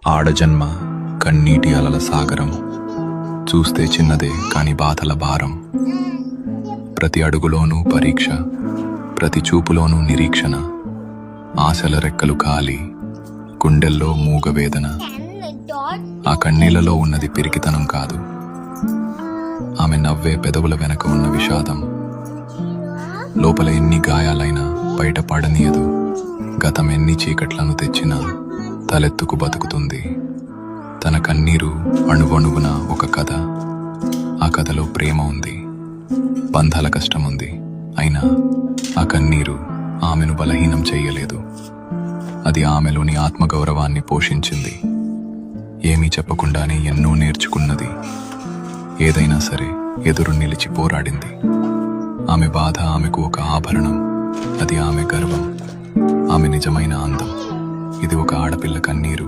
ఆడజన్మ కన్నీటి అలల సాగరం, చూస్తే చిన్నదే కాని బాధల భారం. ప్రతి అడుగులోనూ పరీక్ష, ప్రతి చూపులోనూ నిరీక్షణ. ఆశల రెక్కలు కాలి, గుండెల్లో మూగవేదన. ఆ కన్నీళ్లలో ఉన్నది పిరికితనం కాదు, ఆమె నవ్వే పెదవుల వెనక ఉన్న విషాదం. లోపల ఎన్ని గాయాలైనా బయట పడనీయదు, గతం ఎన్ని చీకట్లను తెచ్చినా తలెత్తుకు బతుకుతుంది. తన కన్నీరు అణువణువున ఒక కథ. ఆ కథలో ప్రేమ ఉంది, బంధాల కష్టం ఉంది. అయినా ఆ కన్నీరు ఆమెను బలహీనం చెయ్యలేదు. అది ఆమెలోని ఆత్మగౌరవాన్ని పోషించింది. ఏమీ చెప్పకుండానే ఎన్నో నేర్చుకున్నది. ఏదైనా సరే ఎదురు నిలిచి పోరాడింది. ఆమె బాధ ఆమెకు ఒక ఆభరణం, అది ఆమె గర్వం, ఆమె నిజమైన అందం. ఇది ఒక ఆడపిల్ల కన్నీరు,